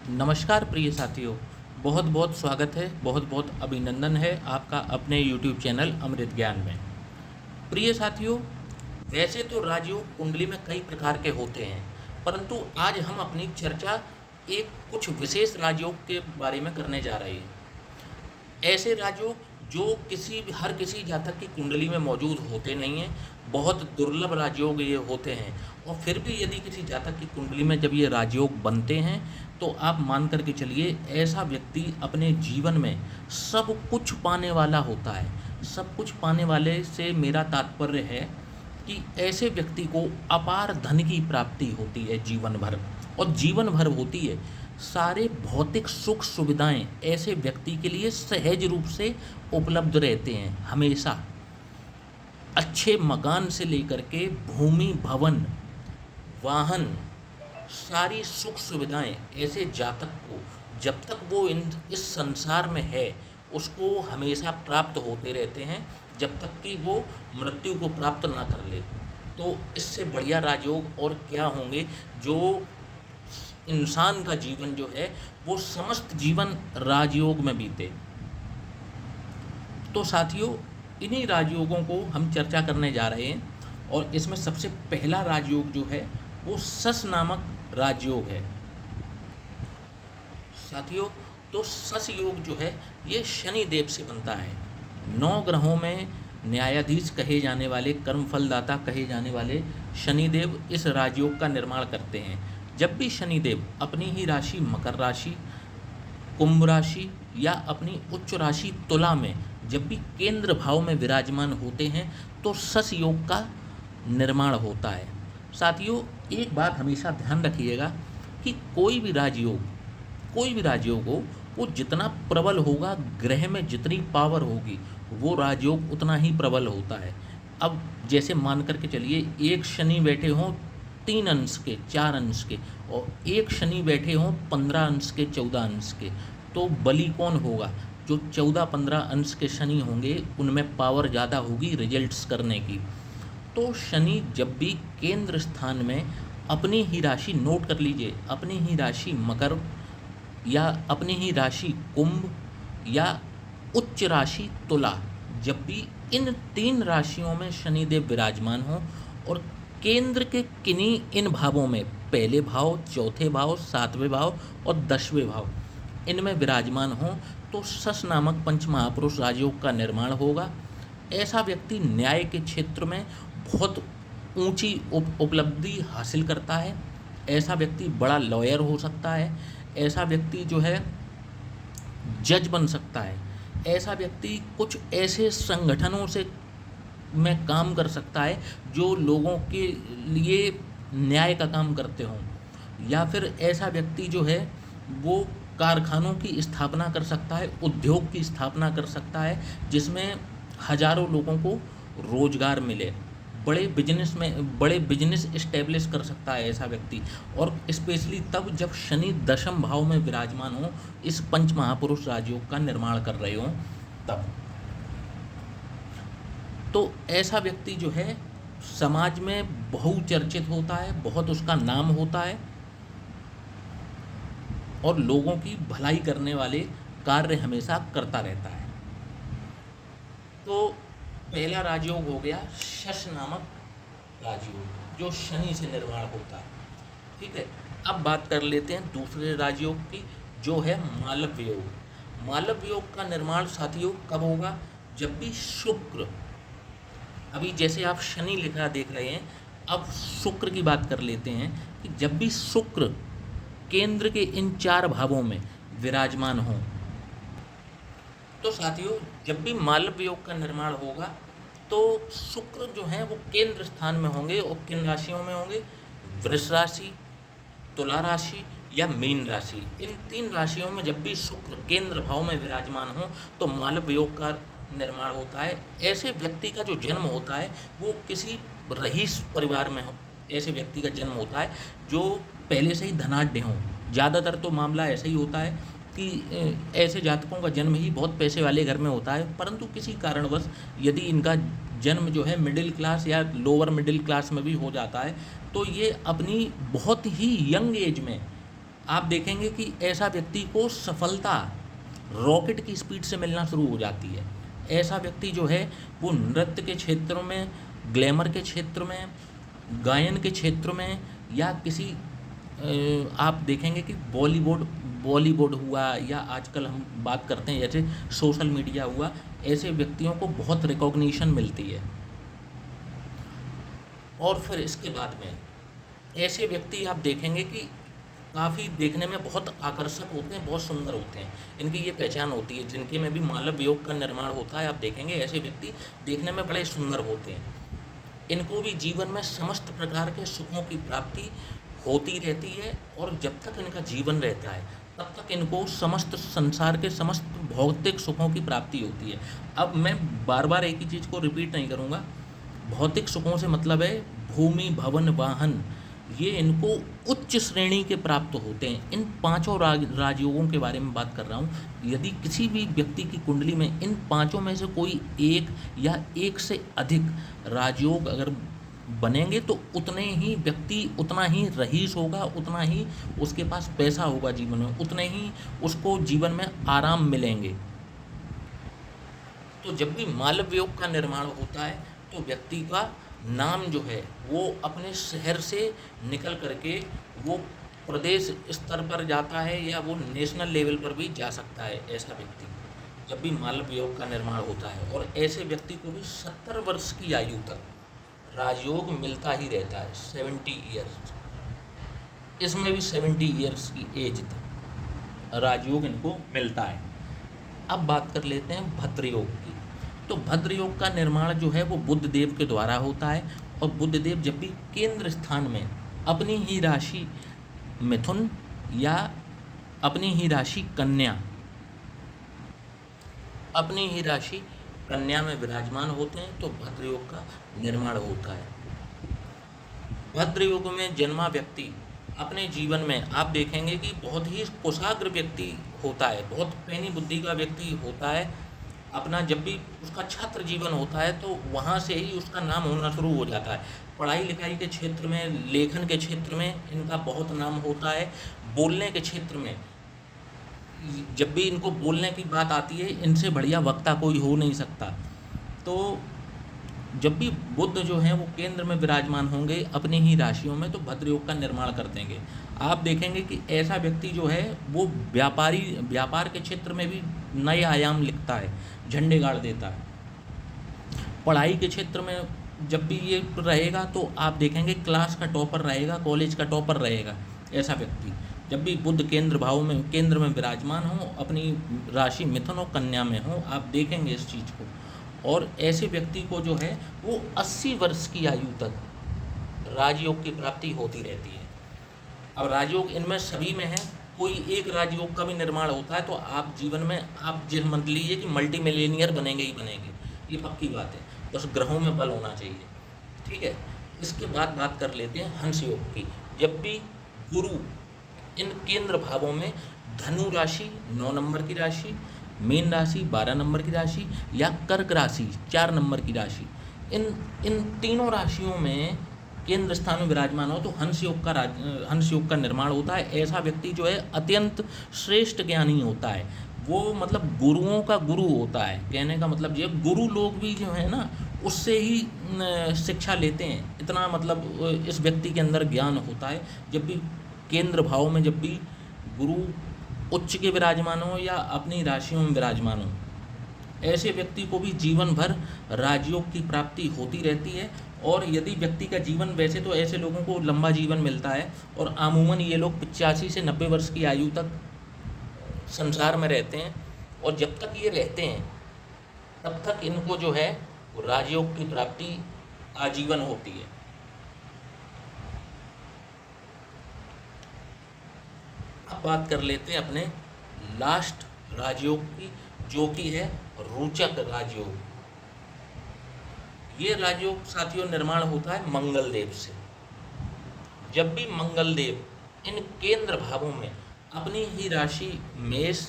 नमस्कार प्रिय साथियों, बहुत बहुत स्वागत है, बहुत बहुत अभिनंदन है आपका अपने यूट्यूब चैनल अमृत ज्ञान में। प्रिय साथियों, वैसे तो राजयोग कुंडली में कई प्रकार के होते हैं, परंतु आज हम अपनी चर्चा एक कुछ विशेष राजयोग के बारे में करने जा रहे हैं। ऐसे राजयोग जो हर किसी जातक की कुंडली में मौजूद होते नहीं हैं, बहुत दुर्लभ राजयोग ये होते हैं। और फिर भी यदि किसी जातक की कुंडली में जब ये राजयोग बनते हैं, तो आप मान कर के चलिए ऐसा व्यक्ति अपने जीवन में सब कुछ पाने वाला होता है। सब कुछ पाने वाले से मेरा तात्पर्य है कि ऐसे व्यक्ति को अपार धन की प्राप्ति होती है जीवन भर, और जीवन भर होती है। सारे भौतिक सुख सुविधाएं ऐसे व्यक्ति के लिए सहज रूप से उपलब्ध रहते हैं हमेशा। अच्छे मकान से लेकर के भूमि, भवन, वाहन, सारी सुख सुविधाएं ऐसे जातक को जब तक वो इस संसार में है उसको हमेशा प्राप्त होते रहते हैं, जब तक कि वो मृत्यु को प्राप्त ना कर ले। तो इससे बढ़िया राजयोग और क्या होंगे जो इंसान का जीवन जो है वो समस्त जीवन राजयोग में बीते। तो साथियों, इन्हीं राजयोगों को हम चर्चा करने जा रहे हैं, और इसमें सबसे पहला राजयोग जो है वो सस नामक राजयोग है। साथियों, तो सस योग जो है ये शनि देव से बनता है। 9 ग्रहों में न्यायाधीश कहे जाने वाले, कर्म फलदाता कहे जाने वाले शनिदेव इस राजयोग का निर्माण करते हैं। जब भी शनिदेव अपनी ही राशि मकर राशि, कुंभ राशि या अपनी उच्च राशि तुला में जब भी केंद्र भाव में विराजमान होते हैं, तो सस योग का निर्माण होता है। साथियों, एक बात हमेशा ध्यान रखिएगा कि कोई भी राजयोग हो, वो जितना प्रबल होगा, ग्रह में जितनी पावर होगी, वो राजयोग उतना ही प्रबल होता है। अब जैसे मान करके चलिए एक शनि बैठे हों 3 अंश के, 4 अंश के, और एक शनि बैठे हों 15 अंश के, 14 अंश के, तो बली कौन होगा? जो 14-15 अंश के शनि होंगे उनमें पावर ज़्यादा होगी रिजल्ट्स करने की। तो शनि जब भी केंद्र स्थान में अपनी ही राशि, नोट कर लीजिए, अपनी ही राशि मकर या अपनी ही राशि कुंभ या उच्च राशि तुला, जब भी इन 3 राशियों में शनिदेव विराजमान हो और केंद्र के किन्हीं इन भावों में, पहले भाव, चौथे भाव, 7वें भाव और 10वें भाव, इनमें विराजमान हो, तो सस नामक पंच महापुरुष राजयोग का निर्माण होगा। ऐसा व्यक्ति न्याय के क्षेत्र में बहुत ऊंची उपलब्धि हासिल करता है। ऐसा व्यक्ति बड़ा लॉयर हो सकता है। ऐसा व्यक्ति जो है जज बन सकता है। ऐसा व्यक्ति कुछ ऐसे संगठनों से में काम कर सकता है जो लोगों के लिए न्याय का काम करते हों। या फिर ऐसा व्यक्ति जो है वो कारखानों की स्थापना कर सकता है, उद्योग की स्थापना कर सकता है, जिसमें हजारों लोगों को रोजगार मिले। बड़े बिजनेस इस्टेब्लिश कर सकता है ऐसा व्यक्ति, और स्पेशली तब जब शनि 10वें भाव में विराजमान हो, इस पंच महापुरुष राजयोग का निर्माण कर रहे हों तब। तो ऐसा व्यक्ति जो है समाज में बहुचर्चित होता है, बहुत उसका नाम होता है, और लोगों की भलाई करने वाले कार्य हमेशा करता रहता है। तो पहला राजयोग हो गया शश नामक राजयोग, जो शनि से निर्माण होता है। ठीक है, अब बात कर लेते हैं दूसरे राजयोग की, जो है मालव्य योग। मालव्य योग का निर्माण साथियों कब होगा? जब भी शुक्र, अभी जैसे आप शनि लिखा देख रहे हैं, अब शुक्र की बात कर लेते हैं कि जब भी शुक्र केंद्र के इन 4 भावों में विराजमान हो, तो साथियों जब भी मालव्य योग का निर्माण होगा, तो शुक्र जो है वो केंद्र स्थान में होंगे, और किन राशियों में होंगे? वृष राशि, तुला राशि या मीन राशि। इन 3 राशियों में जब भी शुक्र केंद्र भाव में विराजमान हो, तो मालव्य योग का निर्माण होता है। ऐसे व्यक्ति का जो जन्म होता है वो किसी रईस परिवार में हो, ऐसे व्यक्ति का जन्म होता है जो पहले से ही धनाढ्य हों। ज़्यादातर तो मामला ऐसा ही होता है कि ऐसे जातकों का जन्म ही बहुत पैसे वाले घर में होता है, परंतु किसी कारणवश यदि इनका जन्म जो है मिडिल क्लास या लोअर मिडिल क्लास में भी हो जाता है, तो ये अपनी बहुत ही यंग एज में आप देखेंगे कि ऐसा व्यक्ति को सफलता रॉकेट की स्पीड से मिलना शुरू हो जाती है। ऐसा व्यक्ति जो है वो नृत्य के क्षेत्र में, ग्लैमर के क्षेत्र में, गायन के क्षेत्र में, या किसी आप देखेंगे कि बॉलीवुड हुआ, या आजकल हम बात करते हैं जैसे सोशल मीडिया हुआ, ऐसे व्यक्तियों को बहुत रिकॉग्निशन मिलती है। और फिर इसके बाद में ऐसे व्यक्ति आप देखेंगे कि काफ़ी देखने में बहुत आकर्षक होते हैं, बहुत सुंदर होते हैं। इनकी ये पहचान होती है, जिनके में भी मालव योग का निर्माण होता है, आप देखेंगे ऐसे व्यक्ति देखने में बड़े सुंदर होते हैं। इनको भी जीवन में समस्त प्रकार के सुखों की प्राप्ति होती रहती है, और जब तक इनका जीवन रहता है तब तक इनको समस्त संसार के समस्त भौतिक सुखों की प्राप्ति होती है। अब मैं बार बार एक ही चीज़ को रिपीट नहीं करूँगा। भौतिक सुखों से मतलब है भूमि, भवन, वाहन, ये इनको उच्च श्रेणी के प्राप्त होते हैं। इन पांचों राजयोगों के बारे में बात कर रहा हूँ। यदि किसी भी व्यक्ति की कुंडली में इन पांचों में से कोई एक या एक से अधिक राजयोग अगर बनेंगे तो उतने ही व्यक्ति, उतना ही रईस होगा, उतना ही उसके पास पैसा होगा जीवन में, उतने ही उसको जीवन में आराम मिलेंगे। तो जब भी मालव योग का निर्माण होता है तो व्यक्ति का नाम जो है वो अपने शहर से निकल करके वो प्रदेश स्तर पर जाता है, या वो नेशनल लेवल पर भी जा सकता है ऐसा व्यक्ति, जब भी मालव योग का निर्माण होता है। और ऐसे व्यक्ति को भी 70 वर्ष की आयु तक राजयोग मिलता ही रहता है, 70 ईयर्स। इसमें भी 70 ईयर्स की एज तक राजयोग इनको मिलता है। अब बात कर लेते हैं भद्र योग की। तो भद्र योग का निर्माण जो है वो बुध देव के द्वारा होता है, और बुध देव जब भी केंद्र स्थान में अपनी ही राशि मिथुन या अपनी ही राशि कन्या, अपनी ही राशि कन्या में विराजमान होते हैं तो भद्र योग का निर्माण होता है। भद्र योग में जन्मा व्यक्ति अपने जीवन में आप देखेंगे कि बहुत ही कुशाग्र व्यक्ति होता है, बहुत पैनी बुद्धि का व्यक्ति होता है। अपना जब भी उसका छात्र जीवन होता है तो वहाँ से ही उसका नाम होना शुरू हो जाता है। पढ़ाई लिखाई के क्षेत्र में, लेखन के क्षेत्र में इनका बहुत नाम होता है। बोलने के क्षेत्र में जब भी इनको बोलने की बात आती है, इनसे बढ़िया वक्ता कोई हो नहीं सकता। तो जब भी बुध जो हैं वो केंद्र में विराजमान होंगे अपनी ही राशियों में, तो भद्र योग का निर्माण कर देंगे। आप देखेंगे कि ऐसा व्यक्ति जो है वो व्यापार के क्षेत्र में भी नए आयाम लिखता है, झंडे गाड़ देता है। पढ़ाई के क्षेत्र में जब भी ये रहेगा तो आप देखेंगे क्लास का टॉपर रहेगा, कॉलेज का टॉपर रहेगा ऐसा व्यक्ति। जब भी बुध केंद्र में विराजमान हो, अपनी राशि मिथुन और कन्या में हो, आप देखेंगे इस चीज़ को। और ऐसे व्यक्ति को जो है वो 80 वर्ष की आयु तक राजयोग की प्राप्ति होती रहती है। अब राजयोग इनमें सभी में है, कोई एक राजयोग का भी निर्माण होता है तो आप जीवन में आप जिस मान लीजिए कि मल्टी मिलियनियर बनेंगे ही बनेंगे, ये पक्की बात है। बस ग्रहों में बल होना चाहिए, ठीक है। इसके बाद बात कर लेते हैं हंस योग की। जब भी गुरु इन केंद्र भावों में धनु राशि 9 नंबर की राशि, मीन राशि 12 नंबर की राशि, या कर्क राशि 4 नंबर की राशि, इन तीनों राशियों में केंद्र स्थान में विराजमान हो तो हंस योग का निर्माण होता है। ऐसा व्यक्ति जो है अत्यंत श्रेष्ठ ज्ञानी होता है, वो मतलब गुरुओं का गुरु होता है। कहने का मतलब ये गुरु लोग भी जो है ना उससे ही शिक्षा लेते हैं, इतना मतलब इस व्यक्ति के अंदर ज्ञान होता है। जब भी केंद्र भाव में जब भी गुरु उच्च के विराजमान हो या अपनी राशियों में विराजमान हो, ऐसे व्यक्ति को भी जीवन भर राजयोग की प्राप्ति होती रहती है। और यदि व्यक्ति का जीवन, वैसे तो ऐसे लोगों को लंबा जीवन मिलता है और अमूमन ये लोग 85 से 90 वर्ष की आयु तक संसार में रहते हैं, और जब तक ये रहते हैं तब तक इनको जो है राजयोग की प्राप्ति आजीवन होती है। अब बात कर लेते हैं अपने लास्ट राजयोग की, जो कि है रोचक राजयोग। ये राजयोग साथियों निर्माण होता है मंगल देव से। जब भी मंगल देव इन केंद्र भावों में अपनी ही राशि मेष,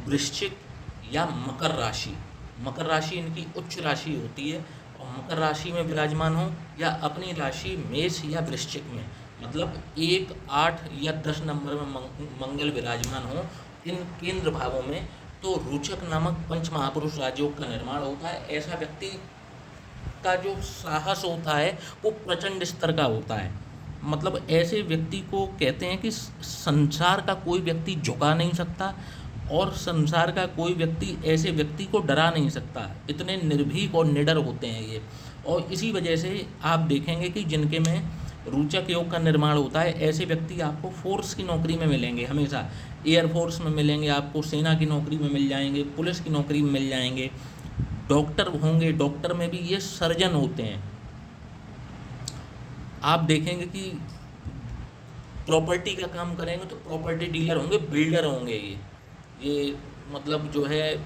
वृश्चिक या मकर राशि इनकी उच्च राशि होती है, और मकर राशि में विराजमान हो या अपनी राशि मेष या वृश्चिक में मतलब 1, 8 या 10 नंबर में मंगल विराजमान हो इन केंद्र भावों में, तो रोचक नामक पंच महापुरुष राजयोग का निर्माण होता है। ऐसा व्यक्ति का जो साहस होता है वो प्रचंड स्तर का होता है। मतलब ऐसे व्यक्ति को कहते हैं कि संसार का कोई व्यक्ति झुका नहीं सकता और संसार का कोई व्यक्ति ऐसे व्यक्ति को डरा नहीं सकता। इतने निर्भीक और निडर होते हैं ये। और इसी वजह से आप देखेंगे कि जिनके में रोचक योग का निर्माण होता है, ऐसे व्यक्ति आपको फोर्स की नौकरी में मिलेंगे हमेशा। एयरफोर्स में मिलेंगे आपको, सेना की नौकरी में मिल जाएंगे, पुलिस की नौकरी में मिल जाएंगे, डॉक्टर होंगे, डॉक्टर में भी ये सर्जन होते हैं। आप देखेंगे कि प्रॉपर्टी का काम करेंगे तो प्रॉपर्टी डीलर होंगे, बिल्डर होंगे ये मतलब जो है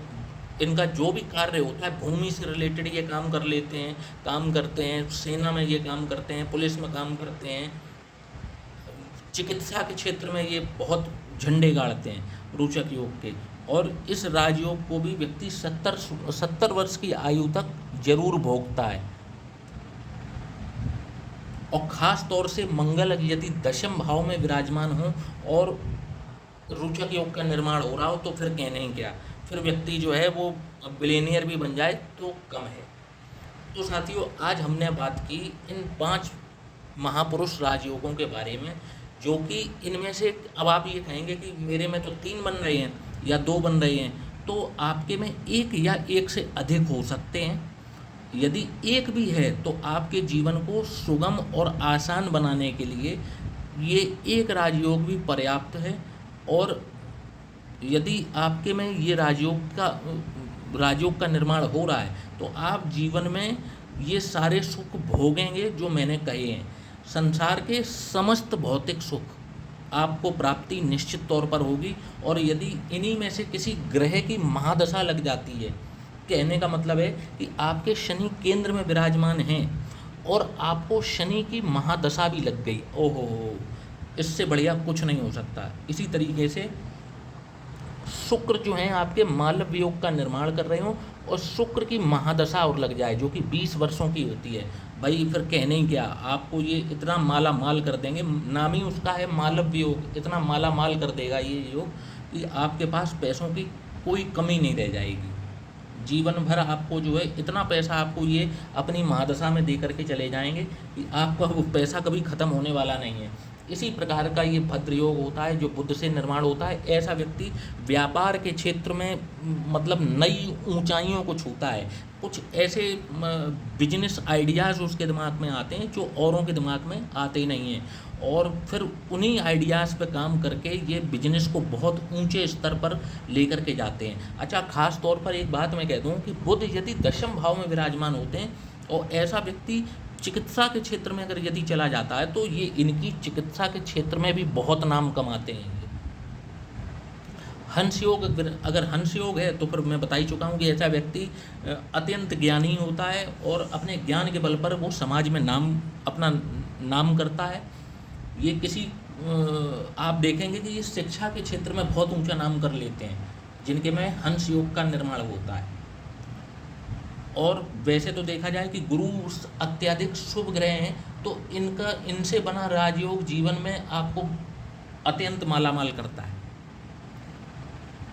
इनका जो भी कार्य होता है भूमि से रिलेटेड ये काम कर लेते हैं, काम करते हैं, सेना में ये काम करते हैं, पुलिस में काम करते हैं, चिकित्सा के क्षेत्र में ये बहुत झंडे गाड़ते हैं रोचक योग के। और इस राजयोग को भी व्यक्ति 70 वर्ष की आयु तक जरूर भोगता है। और ख़ास तौर से मंगल यदि दशम भाव में विराजमान हो और रोचक योग का निर्माण हो रहा हो तो फिर कहने ही क्या, फिर व्यक्ति जो है वो बिलियनियर भी बन जाए तो कम है। तो साथियों, आज हमने बात की इन 5 महापुरुष राजयोगों के बारे में, जो कि इनमें से अब आप ये कहेंगे कि मेरे में तो 3 बन रहे हैं या 2 बन रहे हैं, तो आपके में 1 या 1 से अधिक हो सकते हैं। यदि 1 भी है तो आपके जीवन को सुगम और आसान बनाने के लिए ये 1 राजयोग भी पर्याप्त है। और यदि आपके में ये राजयोग का निर्माण हो रहा है तो आप जीवन में ये सारे सुख भोगेंगे जो मैंने कहे हैं। संसार के समस्त भौतिक सुख आपको प्राप्ति निश्चित तौर पर होगी। और यदि इन्हीं में से किसी ग्रह की महादशा लग जाती है, कहने का मतलब है कि आपके शनि केंद्र में विराजमान हैं और आपको शनि की महादशा भी लग गई, ओहो, इससे बढ़िया कुछ नहीं हो सकता। इसी तरीके से शुक्र जो हैं आपके मालव योग का निर्माण कर रहे हो और शुक्र की महादशा और लग जाए जो कि 20 वर्षों की होती है, भाई फिर कहने ही क्या, आपको ये इतना माला माल कर देंगे। नाम ही उसका है मालव योग, इतना माला माल कर देगा ये योग कि आपके पास पैसों की कोई कमी नहीं रह जाएगी। जीवन भर आपको जो है इतना पैसा आपको ये अपनी महादशा में दे करके चले जाएंगे कि आपका वो पैसा कभी ख़त्म होने वाला नहीं है। इसी प्रकार का ये भद्र योग होता है जो बुध से निर्माण होता है। ऐसा व्यक्ति व्यापार के क्षेत्र में मतलब नई ऊंचाइयों को छूता है। कुछ ऐसे बिजनेस आइडियाज़ उसके दिमाग में आते हैं जो औरों के दिमाग में आते ही नहीं हैं, और फिर उन्हीं आइडियाज़ पे काम करके ये बिजनेस को बहुत ऊंचे स्तर पर लेकर के जाते हैं। अच्छा, ख़ास तौर पर एक बात मैं कह दूं कि बुध यदि दशम भाव में विराजमान होते हैं और ऐसा व्यक्ति चिकित्सा के क्षेत्र में अगर यदि चला जाता है तो ये इनकी चिकित्सा के क्षेत्र में भी बहुत नाम कमाते हैं। हंस योग, अगर हंस योग है तो फिर मैं बता ही चुका हूँ कि ऐसा व्यक्ति अत्यंत ज्ञानी होता है और अपने ज्ञान के बल पर वो समाज में अपना नाम करता है। ये किसी आप देखेंगे कि ये शिक्षा के क्षेत्र में बहुत ऊंचा नाम कर लेते हैं जिनके में हंस योग का निर्माण होता है। और वैसे तो देखा जाए कि गुरु अत्यधिक शुभ ग्रह हैं तो इनसे बना राजयोग जीवन में आपको अत्यंत मालामाल करता है।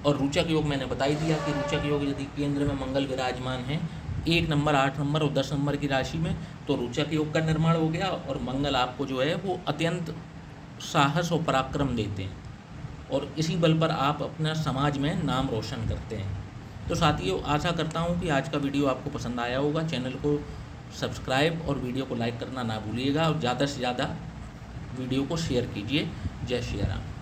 और रोचक योग मैंने बता ही दिया कि रोचक योग यदि केंद्र में मंगल विराजमान है 1 नंबर, 8 नंबर और 10 नंबर की राशि में, तो रोचक योग का निर्माण हो गया। और मंगल आपको जो है वो अत्यंत साहस और पराक्रम देते हैं और इसी बल पर आप अपना समाज में नाम रोशन करते हैं। तो साथियों, आशा करता हूँ कि आज का वीडियो आपको पसंद आया होगा। चैनल को सब्सक्राइब और वीडियो को लाइक करना ना भूलिएगा और ज़्यादा से ज़्यादा वीडियो को शेयर कीजिए। जय श्री राम।